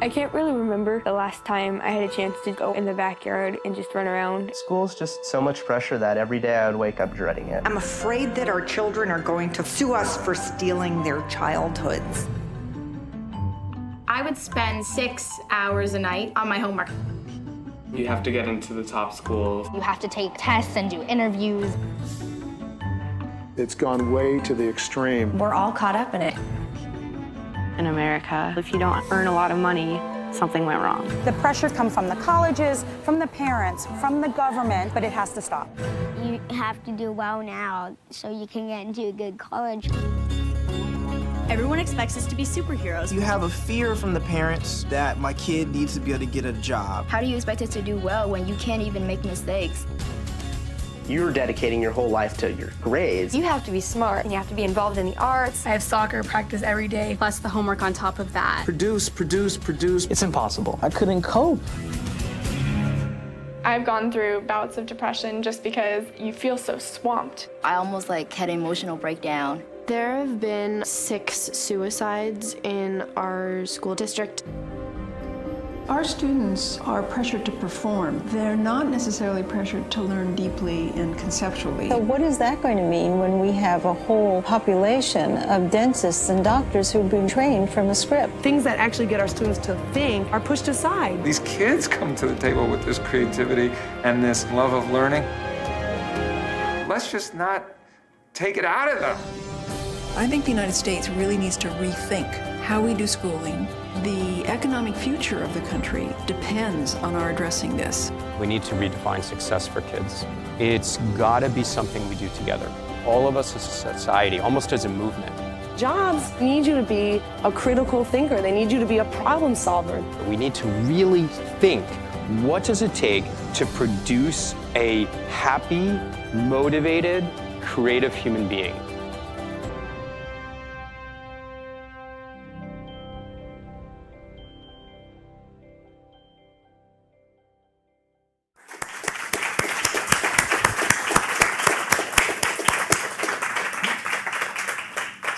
I can't really remember the last time I had a chance to go in the backyard and just run around. School's just so much pressure that every day I would wake up dreading it. I'm afraid that our children are going to sue us for stealing their childhoods. I would spend 6 hours a night on my homework. You have to get into the top schools. You have to take tests and do interviews. It's gone way to the extreme. We're all caught up in it. In America, if you don't earn a lot of money, something went wrong. The pressure comes from the colleges, from the parents, from the government, but it has to stop. You have to do well now so you can get into a good college. Everyone expects us to be superheroes. You have a fear from the parents that my kid needs to be able to get a job. How do you expect us to do well when you can't even make mistakes? You're dedicating your whole life to your grades. You have to be smart, and you have to be involved in the arts. I have soccer practice every day, plus the homework on top of that. Produce. It's impossible. I couldn't cope. I've gone through bouts of depression just because you feel so swamped. I almost had an emotional breakdown. There have been 6 suicides in our school district. Our students are pressured to perform. They're not necessarily pressured to learn deeply and conceptually. So what is that going to mean when we have a whole population of dentists and doctors who've been trained from a script? Things that actually get our students to think are pushed aside. These kids come to the table with this creativity and this love of learning. Let's just not take it out of them. I think the United States really needs to rethink how we do schooling. The economic future of the country depends on our addressing this. We need to redefine success for kids. It's gotta be something we do together. All of us as a society, almost as a movement. Jobs need you to be a critical thinker. They need you to be a problem solver. We need to really think, what does it take to produce a happy, motivated, creative human being?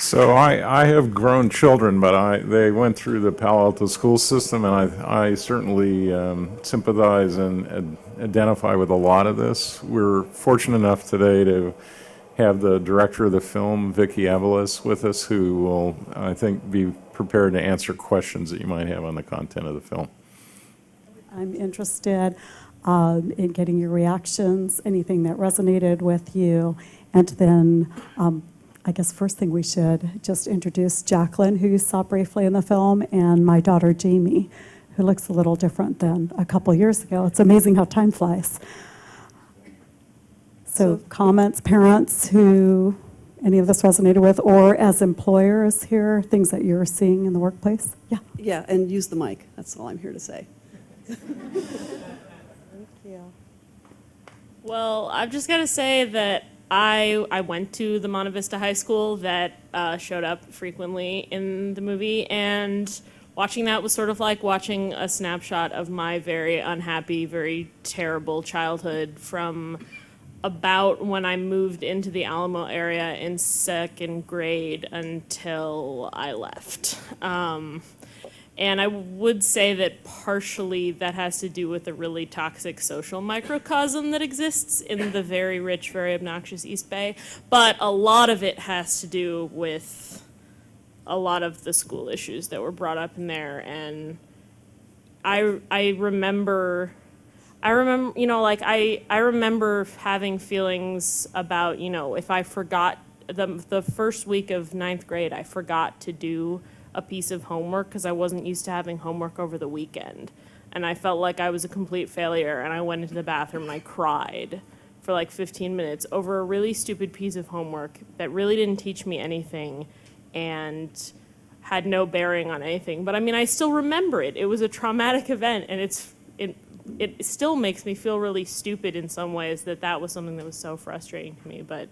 So I have grown children, but they went through the Palo Alto school system, and I certainly sympathize and identify with a lot of this. We're fortunate enough today to have the director of the film, Vicki Abeles, with us, who will, I think, be prepared to answer questions that you might have on the content of the film. I'm interested in getting your reactions, anything that resonated with you, and then I guess first thing we should just introduce Jacqueline, who you saw briefly in the film, and my daughter Jamie, who looks a little different than a couple years ago. It's amazing how time flies. So comments, parents who any of this resonated with, or as employers here, things that you're seeing in the workplace? Yeah. Yeah, and use the mic. That's all I'm here to say. Thank you. Well, I've just got to say that I went to the Monte Vista High School that showed up frequently in the movie, and watching that was sort of like watching a snapshot of my very unhappy, very terrible childhood from about when I moved into the Alamo area in 2nd grade until I left. And I would say that partially that has to do with the really toxic social microcosm that exists in the very rich, very obnoxious East Bay. But a lot of it has to do with a lot of the school issues that were brought up in there. And I remember, you know, like I remember having feelings about, you know, if I forgot the first week of 9th grade, I forgot to do a piece of homework because I wasn't used to having homework over the weekend. And I felt like I was a complete failure, and I went into the bathroom and I cried for like 15 minutes over a really stupid piece of homework that really didn't teach me anything and had no bearing on anything. But I mean, I still remember it. It was a traumatic event, and it still makes me feel really stupid in some ways that was something that was so frustrating to me. But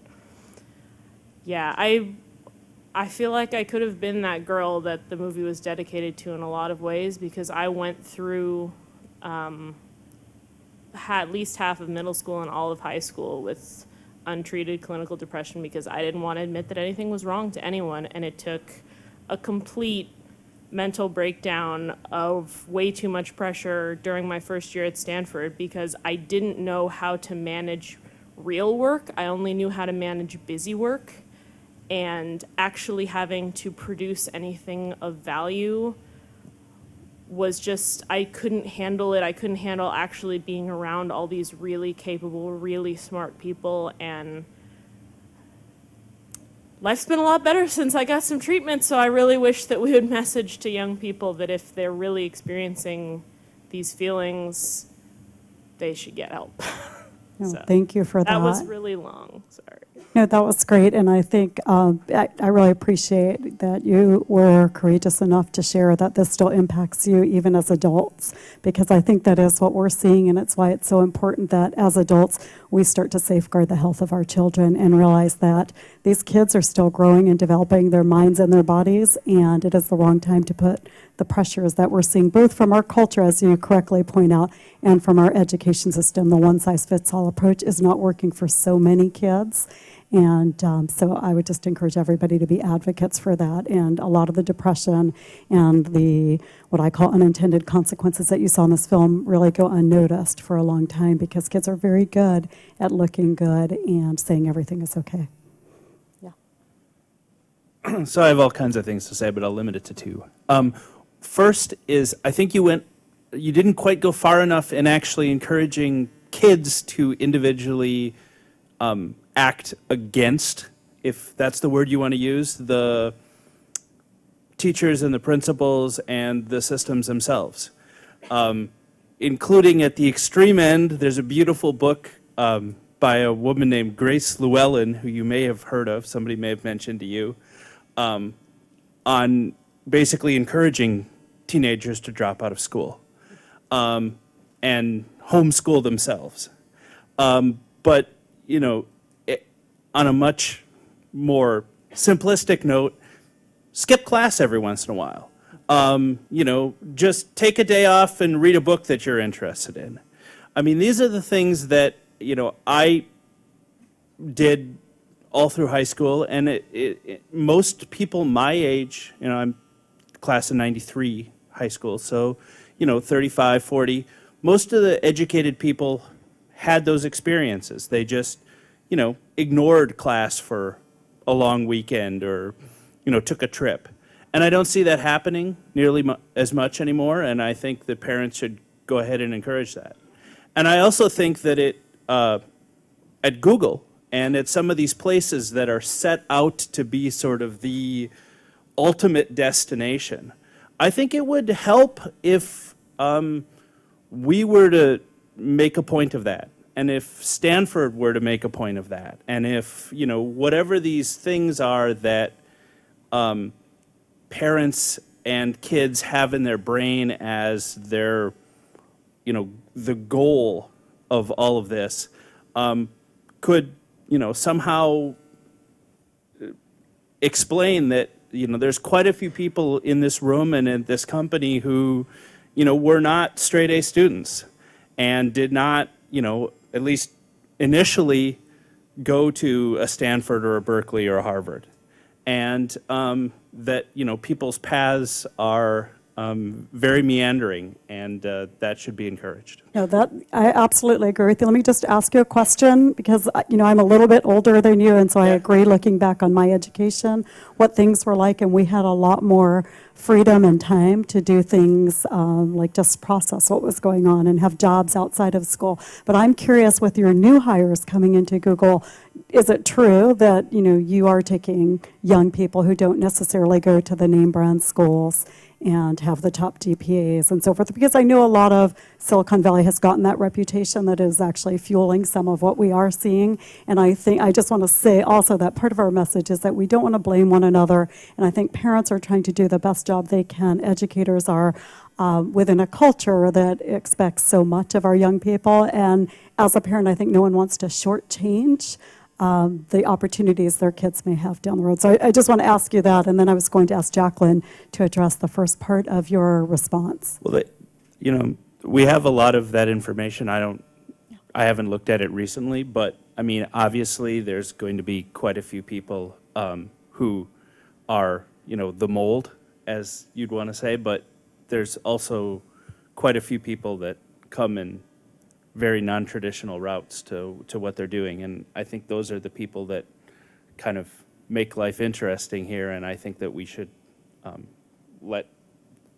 yeah, I feel like I could have been that girl that the movie was dedicated to in a lot of ways, because I went through at least half of middle school and all of high school with untreated clinical depression because I didn't want to admit that anything was wrong to anyone, and it took a complete mental breakdown of way too much pressure during my first year at Stanford because I didn't know how to manage real work. I only knew how to manage busy work, and actually having to produce anything of value was just, I couldn't handle it. I couldn't handle actually being around all these really capable, really smart people, and life's been a lot better since I got some treatment, so I really wish that we would message to young people that if they're really experiencing these feelings, they should get help. No, thank you for that. That was really long, sorry. No, that was great, and I think I really appreciate that you were courageous enough to share that this still impacts you even as adults, because I think that is what we're seeing, and it's why it's so important that as adults we start to safeguard the health of our children and realize that these kids are still growing and developing their minds and their bodies, and it is the wrong time to put the pressures that we're seeing both from our culture, as you correctly point out, and from our education system. The one-size-fits-all approach is not working for so many kids. And so I would just encourage everybody to be advocates for that. And a lot of the depression and the what I call unintended consequences that you saw in this film really go unnoticed for a long time because kids are very good at looking good and saying everything is okay. Yeah. So I have all kinds of things to say, but I'll limit it to two. First is I think you didn't quite go far enough in actually encouraging kids to individually act against, if that's the word you want to use, the teachers and the principals and the systems themselves. Including at the extreme end, there's a beautiful book by a woman named Grace Llewellyn, who you may have heard of, somebody may have mentioned to you, on basically encouraging teenagers to drop out of school and homeschool themselves. But, you know, on a much more simplistic note, skip class every once in a while. You know, just take a day off and read a book that you're interested in. I mean, these are the things that, you know, I did all through high school, and most people my age, you know, I'm class of 93 high school, so, you know, 35, 40, most of the educated people had those experiences. They just, you know, ignored class for a long weekend or, you know, took a trip. And I don't see that happening nearly as much anymore, and I think that parents should go ahead and encourage that. And I also think that at Google and at some of these places that are set out to be sort of the ultimate destination, I think it would help if we were to make a point of that. And if Stanford were to make a point of that, and if, you know, whatever these things are that parents and kids have in their brain as their, you know, the goal of all of this, could, you know, somehow explain that, you know, there's quite a few people in this room and in this company who, you know, were not straight A students and did not, you know, at least initially go to a Stanford or a Berkeley or a Harvard. And that, you know, people's paths are very meandering, and that should be encouraged. No, that I absolutely agree with you. Let me just ask you a question, because you know I'm a little bit older than you, and so I agree. Looking back on my education, what things were like, and we had a lot more freedom and time to do things like just process what was going on and have jobs outside of school. But I'm curious, with your new hires coming into Google, is it true that you are taking young people who don't necessarily go to the name brand schools and have the top GPAs and so forth? Because I know a lot of Silicon Valley has gotten that reputation that is actually fueling some of what we are seeing. And I think I just want to say also that part of our message is that we don't want to blame one another. And I think parents are trying to do the best job they can. Educators are within a culture that expects so much of our young people. And as a parent, I think no one wants to shortchange the opportunities their kids may have down the road. So I just want to ask you that, and then I was going to ask Jacqueline to address the first part of your response. Well, we have a lot of that information. I haven't looked at it recently, but I mean, obviously there's going to be quite a few people who are, the mold, as you'd want to say, but there's also quite a few people that come in very non-traditional routes to what they're doing, and I think those are the people that kind of make life interesting here, and I think that we should let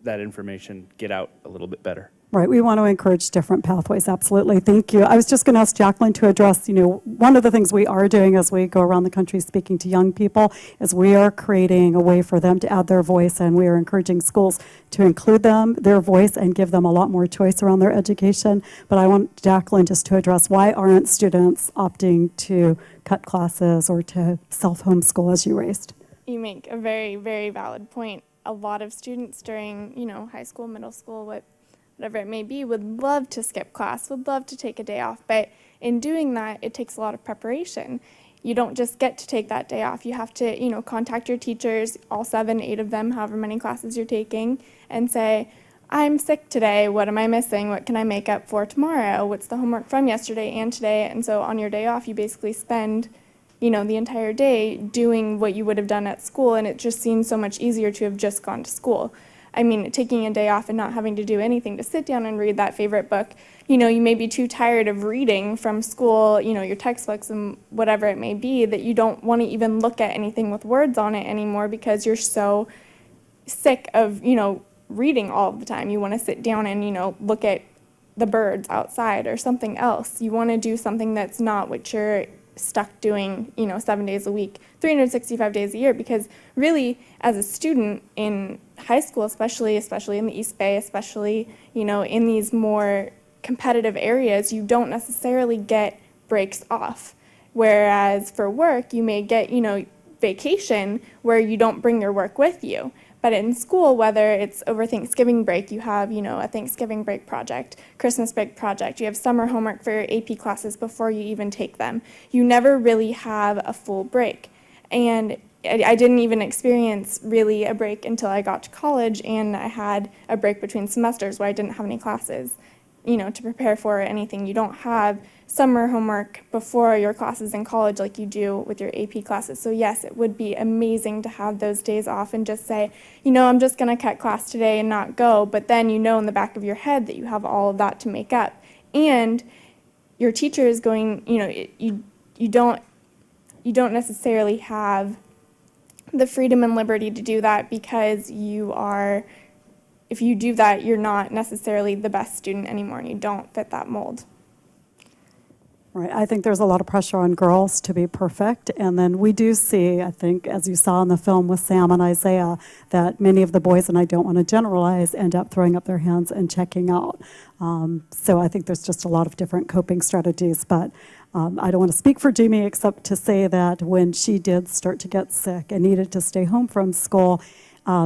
that information get out a little bit better. Right, we want to encourage different pathways, absolutely. Thank you. I was just going to ask Jacqueline to address, one of the things we are doing as we go around the country speaking to young people is we are creating a way for them to add their voice, and we are encouraging schools to include their voice, and give them a lot more choice around their education. But I want Jacqueline just to address, why aren't students opting to cut classes or to self-homeschool as you raised? You make a very, very valid point. A lot of students during, high school, middle school, whatever it may be, would love to skip class, would love to take a day off, but in doing that, it takes a lot of preparation. You don't just get to take that day off. You have to, contact your teachers, all 7, 8 of them, however many classes you're taking, and say, I'm sick today, what am I missing, what can I make up for tomorrow, what's the homework from yesterday and today, and so on your day off, you basically spend, the entire day doing what you would have done at school, and it just seems so much easier to have just gone to school. I mean, taking a day off and not having to do anything to sit down and read that favorite book, you may be too tired of reading from school, your textbooks and whatever it may be, that you don't want to even look at anything with words on it anymore because you're so sick of, reading all the time. You want to sit down and, look at the birds outside or something else. You want to do something that's not what you're stuck doing, 7 days a week, 365 days a year, because really, as a student in high school, especially in the East Bay, especially, in these more competitive areas, you don't necessarily get breaks off. Whereas for work, you may get, vacation where you don't bring your work with you. But in school, whether it's over Thanksgiving break, you have, a Thanksgiving break project, Christmas break project, you have summer homework for your AP classes before you even take them. You never really have a full break. And I didn't even experience really a break until I got to college, and I had a break between semesters where I didn't have any classes, to prepare for anything. You don't have summer homework before your classes in college like you do with your AP classes. So yes, it would be amazing to have those days off and just say, I'm just going to cut class today and not go, but then in the back of your head that you have all of that to make up. And your teacher is going, you don't necessarily have the freedom and liberty to do that, because if you do that, you're not necessarily the best student anymore, and you don't fit that mold. Right. I think there's a lot of pressure on girls to be perfect. And then we do see, I think, as you saw in the film with Sam and Isaiah, that many of the boys, and I don't want to generalize, end up throwing up their hands and checking out. So I think there's just a lot of different coping strategies. But I don't want to speak for Jamie except to say that when she did start to get sick and needed to stay home from school,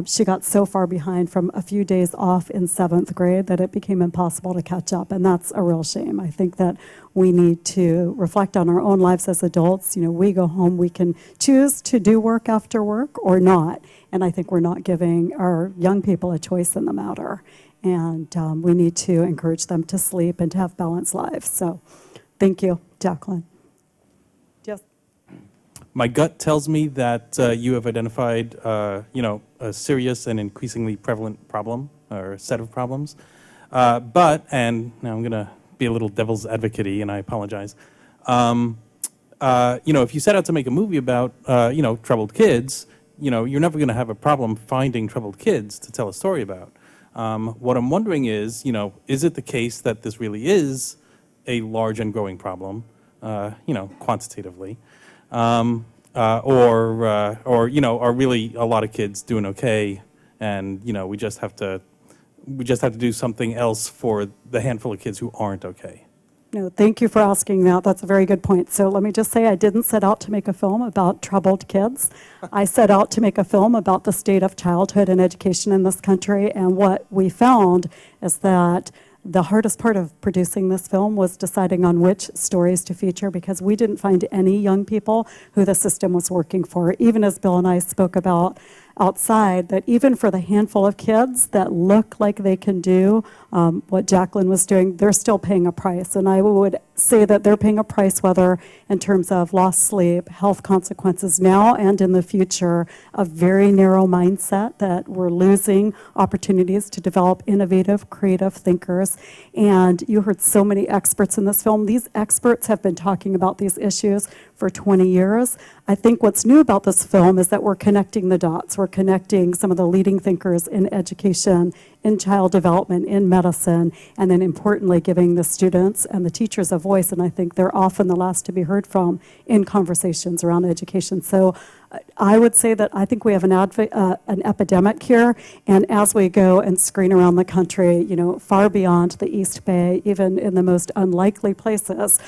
she got so far behind from a few days off in 7th grade that it became impossible to catch up, and that's a real shame. I think that we need to reflect on our own lives as adults. We go home, we can choose to do work after work or not, and I think we're not giving our young people a choice in the matter, and we need to encourage them to sleep and to have balanced lives. So thank you, Jacqueline. Yes. My gut tells me that you have identified, a serious and increasingly prevalent problem or set of problems. And now I'm going to be a little devil's advocate-y, and I apologize. If you set out to make a movie about, troubled kids, you're never going to have a problem finding troubled kids to tell a story about. What I'm wondering is it the case that this really is a large and growing problem, quantitatively? Or are really a lot of kids doing okay, and we just have to do something else for the handful of kids who aren't okay? No, thank you for asking that. That's a very good point. So let me just say, I didn't set out to make a film about troubled kids. I set out to make a film about the state of childhood and education in this country, and what we found is that the hardest part of producing this film was deciding on which stories to feature, because we didn't find any young people who the system was working for. Even as Bill and I spoke about outside, that even for the handful of kids that look like they can do what Jacqueline was doing, they're still paying a price. And I would say that they're paying a price, whether in terms of lost sleep, health consequences now and in the future, a very narrow mindset that we're losing opportunities to develop innovative, creative thinkers. And you heard so many experts in this film. These experts have been talking about these issues for 20 years. I think what's new about this film is that we're connecting the dots. We're connecting some of the leading thinkers in education, in child development, in medicine, and then importantly giving the students and the teachers a voice, and I think they're often the last to be heard from in conversations around education. So I would say that I think we have an epidemic here, and as we go and screen around the country, you know, far beyond the East Bay, even in the most unlikely places,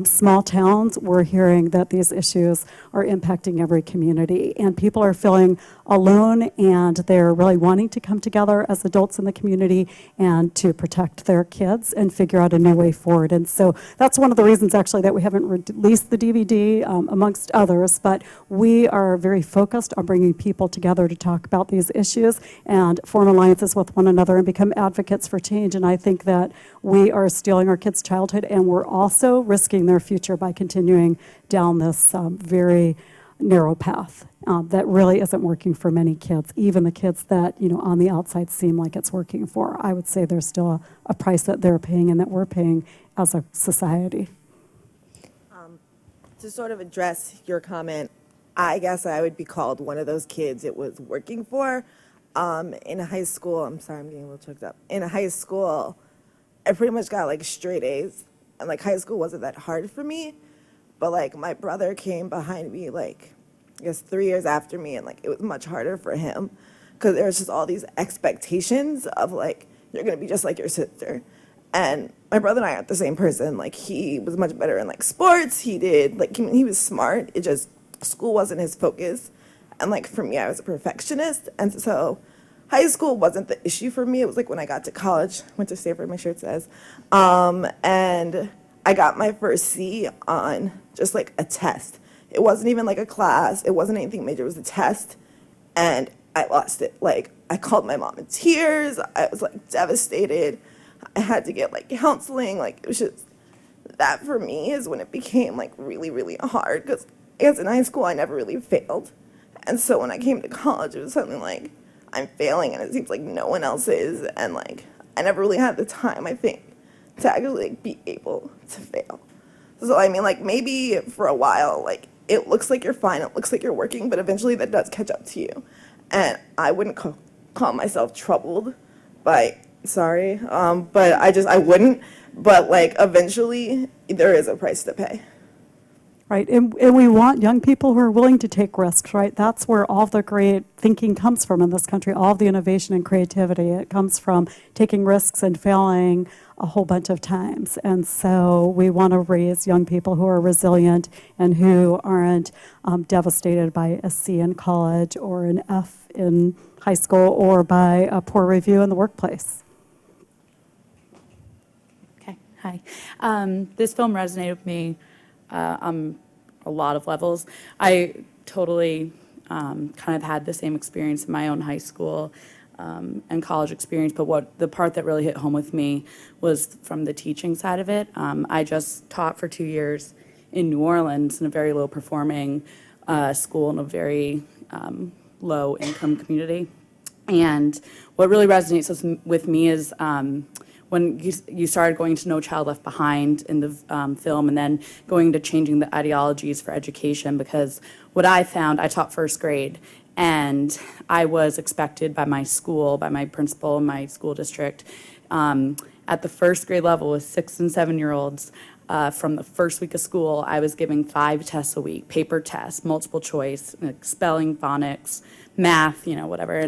small towns, we're hearing that these issues are impacting every community, and people are feeling alone, and they're really wanting to come together as adults in the community and to protect their kids and figure out a new way forward. And so that's one of the reasons actually that we haven't released the DVD, amongst others, but we are very focused on bringing people together to talk about these issues and form alliances with one another and become advocates for change. And I think that we are stealing our kids' childhood, and we're also risking their future by continuing down this very narrow path that really isn't working for many kids, even the kids that, you know, on the outside seem like it's working for. I would say there's still a price that they're paying and that we're paying as a society. To sort of address your comment, I guess I would be called one of those kids it was working for. In high school, I'm sorry, I'm getting a little choked up. In high school, I pretty much got like straight A's, and like high school wasn't that hard for me, but like my brother came behind me like, I guess 3 years after me, and like it was much harder for him because there was just all these expectations of like, you're gonna be just like your sister. And my brother and I aren't the same person. Like he was much better in like sports. He did like, he was smart. It just, school wasn't his focus. And like for me, I was a perfectionist. And so high school wasn't the issue for me. It was like when I got to college, went to Stanford, my shirt says, and I got my first C on just like a test. It wasn't even like a class. It wasn't anything major. It was a test. And I lost it. Like I called my mom in tears. I was like devastated. I had to get like counseling. Like it was just, that for me is when it became like really, really hard, because I guess in high school I never really failed. And so when I came to college, it was something like, I'm failing and it seems like no one else is. And like, I never really had the time, I think, to actually like be able to fail. So I mean, like maybe for a while, like it looks like you're fine, it looks like you're working, but eventually that does catch up to you. And I wouldn't call myself troubled by, sorry, but I wouldn't. But like eventually there is a price to pay. Right, and we want young people who are willing to take risks, right? That's where all the great thinking comes from in this country, all of the innovation and creativity. It comes from taking risks and failing a whole bunch of times. And so we want to raise young people who are resilient and who aren't devastated by a C in college or an F in high school or by a poor review in the workplace. Okay, hi. This film resonated with me on a lot of levels. I totally kind of had the same experience in my own high school and college experience, but the part that really hit home with me was from the teaching side of it. I just taught for 2 years in New Orleans in a very low performing school in a very low income community. And what really resonates with me is when you started going to No Child Left Behind in the film, and then going to changing the ideologies for education, because what I found, I taught first grade, and I was expected by my school, by my principal in my school district, at the first grade level with 6 and 7-year-olds, from the first week of school, I was giving 5 tests a week, paper tests, multiple choice, like spelling, phonics, math, whatever,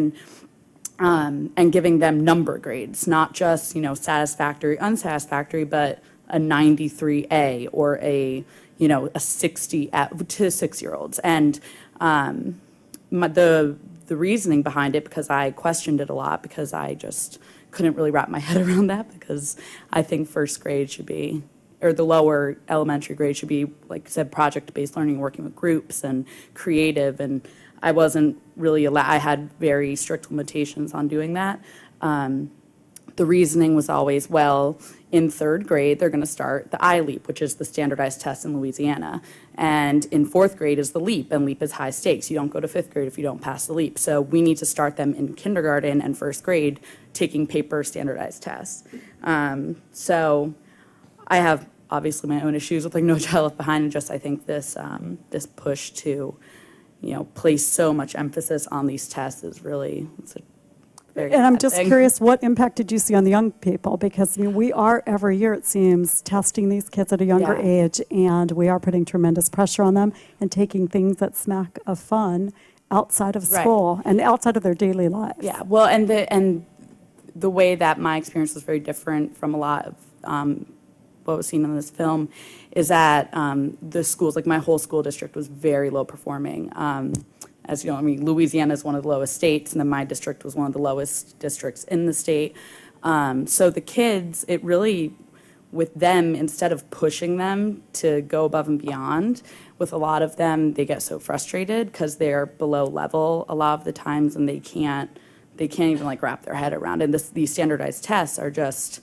and giving them number grades, not just, satisfactory, unsatisfactory, but a 93A or a 60 to 6-year-olds. And the reasoning behind it, because I questioned it a lot, because I just couldn't really wrap my head around that, because I think first grade should be, or the lower elementary grade should be, like I said, project-based learning, working with groups and creative, and I wasn't really allowed, I had very strict limitations on doing that. the reasoning was always, well, in third grade, they're going to start the I-LEAP, which is the standardized test in Louisiana. And in fourth grade is the LEAP, and LEAP is high stakes. You don't go to fifth grade if you don't pass the LEAP. So we need to start them in kindergarten and first grade taking paper standardized tests. So I have obviously my own issues with like No Child Left Behind, and just I think this this push to, place so much emphasis on these tests is really, it's a very And I'm sad just thing. curious, what impact did you see on the young people? Because we are every year, it seems, testing these kids at a younger age, and we are putting tremendous pressure on them and taking things that smack of fun outside of school and outside of their daily lives. Yeah, well, and the way that my experience was very different from a lot of what was seen in this film is that the schools, like my whole school district, was very low performing. As you know, Louisiana is one of the lowest states, and then my district was one of the lowest districts in the state. So the kids, it really, with them, instead of pushing them to go above and beyond, with a lot of them, they get so frustrated because they're below level a lot of the times, and they can't even like wrap their head around it. And these standardized tests are just,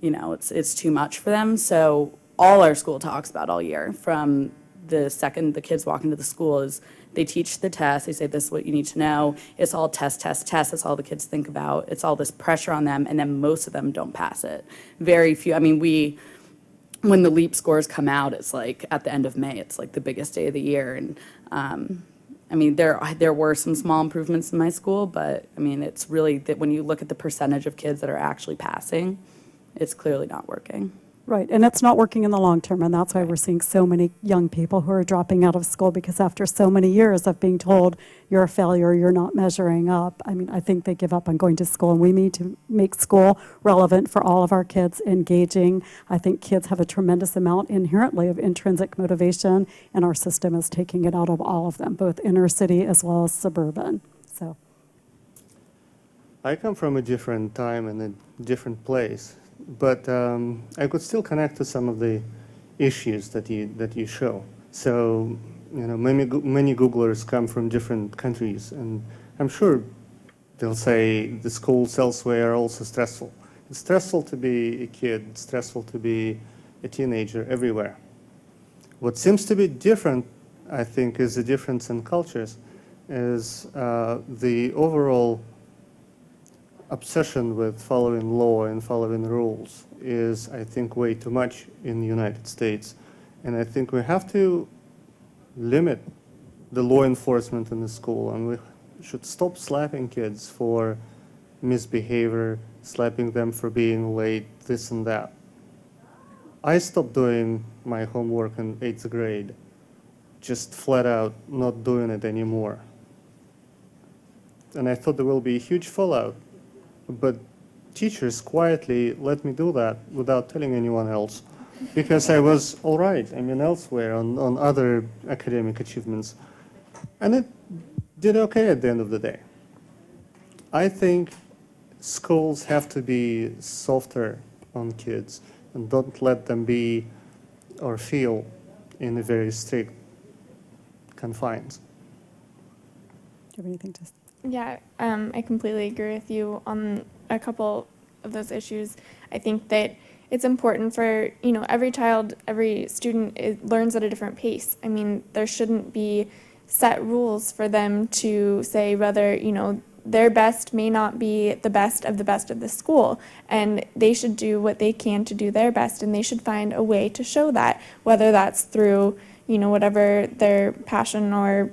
it's too much for them. So all our school talks about all year, from the second the kids walk into the school, is they teach the test. They say, this is what you need to know. It's all test. That's all the kids think about. It's all this pressure on them, and then most of them don't pass it. Very few. When the LEAP scores come out, it's like at the end of May. It's like the biggest day of the year. And there were some small improvements in my school, but it's really that when you look at the percentage of kids that are actually passing, it's clearly not working. Right, and it's not working in the long term, and that's why we're seeing so many young people who are dropping out of school, because after so many years of being told you're a failure, you're not measuring up, I think they give up on going to school, and we need to make school relevant for all of our kids, engaging. I think kids have a tremendous amount inherently of intrinsic motivation, and our system is taking it out of all of them, both inner city as well as suburban. So, I come from a different time and a different place. But I could still connect to some of the issues that you show. So, many Googlers come from different countries, and I'm sure they'll say the schools elsewhere are also stressful. It's stressful to be a kid, it's stressful to be a teenager everywhere. What seems to be different, I think, is the difference in cultures, is the overall obsession with following law and following rules is, I think, way too much in the United States. And I think we have to limit the law enforcement in the school, and we should stop slapping kids for misbehavior, slapping them for being late, this and that. I stopped doing my homework in 8th grade, just flat out not doing it anymore. And I thought there will be a huge fallout. But teachers quietly let me do that without telling anyone else, because I was all right, elsewhere on other academic achievements. And it did okay at the end of the day. I think schools have to be softer on kids and don't let them be or feel in a very strict confines. do you have anything to say? Yeah, I completely agree with you on a couple of those issues. I think that it's important for, every child, every student learns at a different pace. There shouldn't be set rules for them to say whether, their best may not be the best of the school, and they should do what they can to do their best, and they should find a way to show that, whether that's through, whatever their passion or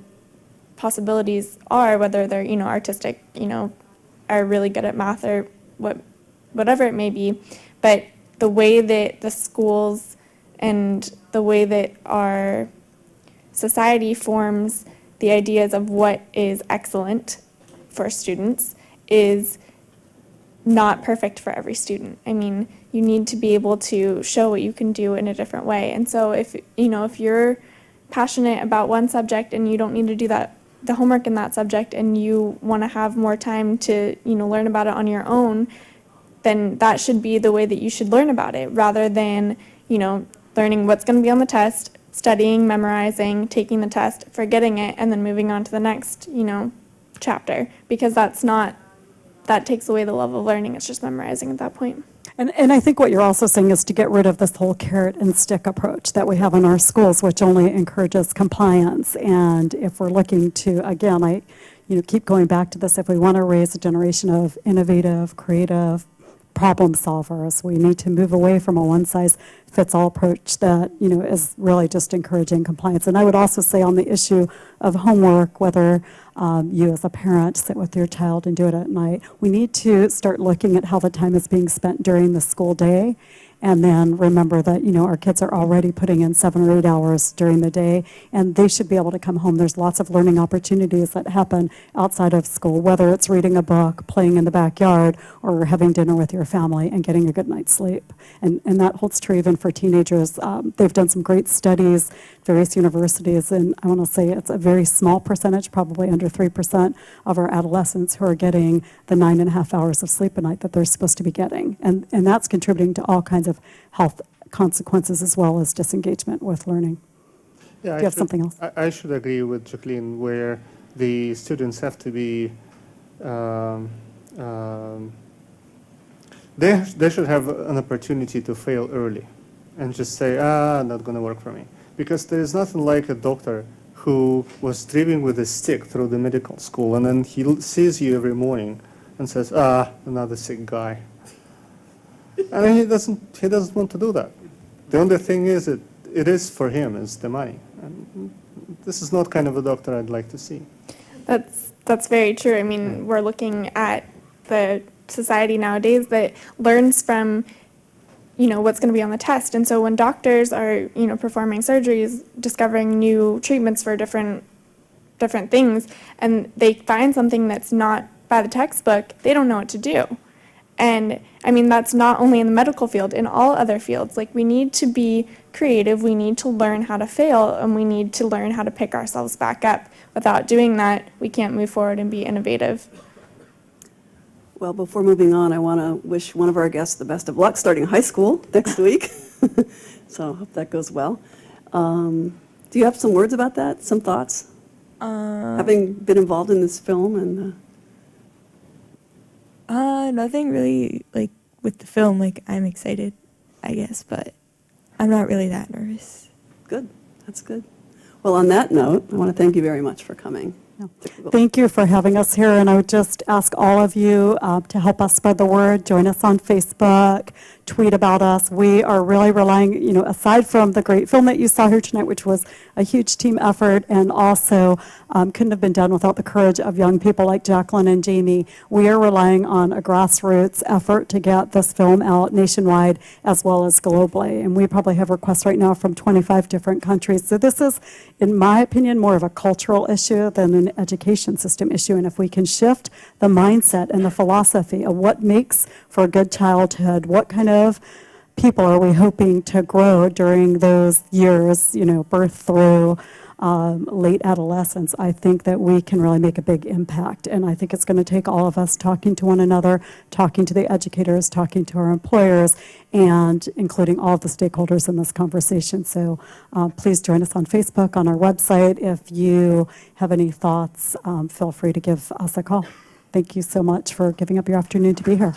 possibilities are, whether they're artistic, are really good at math or whatever it may be. But the way that the schools and the way that our society forms the ideas of what is excellent for students is not perfect for every student. You need to be able to show what you can do in a different way. And so if you're passionate about one subject and you don't need to do the homework in that subject, and you want to have more time to learn about it on your own, then that should be the way that you should learn about it, rather than learning what's going to be on the test, studying, memorizing, taking the test, forgetting it, and then moving on to the next chapter, because that's not that takes away the love of learning. It's just memorizing at that point. And I think what you're also saying is to get rid of this whole carrot and stick approach that we have in our schools, which only encourages compliance. And if we're looking to, again, I keep going back to this, if we want to raise a generation of innovative, creative problem solvers, we need to move away from a one-size-fits-all approach that, is really just encouraging compliance. And I would also say on the issue of homework, whether you as a parent sit with your child and do it at night, we need to start looking at how the time is being spent during the school day. And then remember that, our kids are already putting in 7 or 8 hours during the day, and they should be able to come home. There's lots of learning opportunities that happen outside of school, whether it's reading a book, playing in the backyard, or having dinner with your family and getting a good night's sleep. And that holds true even for teenagers. They've done some great studies, various universities, and I want to say it's a very small percentage, probably under 3% of our adolescents who are getting the 9.5 hours of sleep a night that they're supposed to be getting. And that's contributing to all kinds of health consequences as well as disengagement with learning. Yeah, Do you have something else? I should agree with Jacqueline, where the students have to be, they should have an opportunity to fail early and just say, not going to work for me. Because there is nothing like a doctor who was driving with a stick through the medical school, and then he sees you every morning and says, another sick guy. And he doesn't want to do that. The only thing is it is for him is the money. And this is not kind of a doctor I'd like to see. That's very true. I mean, we're looking at the society nowadays that learns from, what's going to be on the test. And so when doctors are, performing surgeries, discovering new treatments for different things, and they find something that's not by the textbook, they don't know what to do. And I mean, that's not only in the medical field, in all other fields. Like, we need to be creative, we need to learn how to fail, and we need to learn how to pick ourselves back up. Without doing that, we can't move forward and be innovative. Well, before moving on, I want to wish one of our guests the best of luck starting high school next week. So I hope that goes well. Do you have some words about that? Some thoughts? Having been involved in this film and... Nothing really, with the film. I'm excited, I guess, but I'm not really that nervous. Good. That's good. Well, on that note, I want to thank you very much for coming. Thank you for having us here, and I would just ask all of you to help us spread the word. Join us on Facebook, tweet about us. We are really relying, aside from the great film that you saw here tonight, which was a huge team effort and also couldn't have been done without the courage of young people like Jacqueline and Jamie, we are relying on a grassroots effort to get this film out nationwide as well as globally. And we probably have requests right now from 25 different countries. So this is, in my opinion, more of a cultural issue than an education system issue. And if we can shift the mindset and the philosophy of what makes for a good childhood, what kind of people are we hoping to grow during those years, birth through late adolescence, I think that we can really make a big impact. And I think it's going to take all of us talking to one another, talking to the educators, talking to our employers, and including all of the stakeholders in this conversation. So please join us on Facebook, on our website. If you have any thoughts, feel free to give us a call. Thank you so much for giving up your afternoon to be here.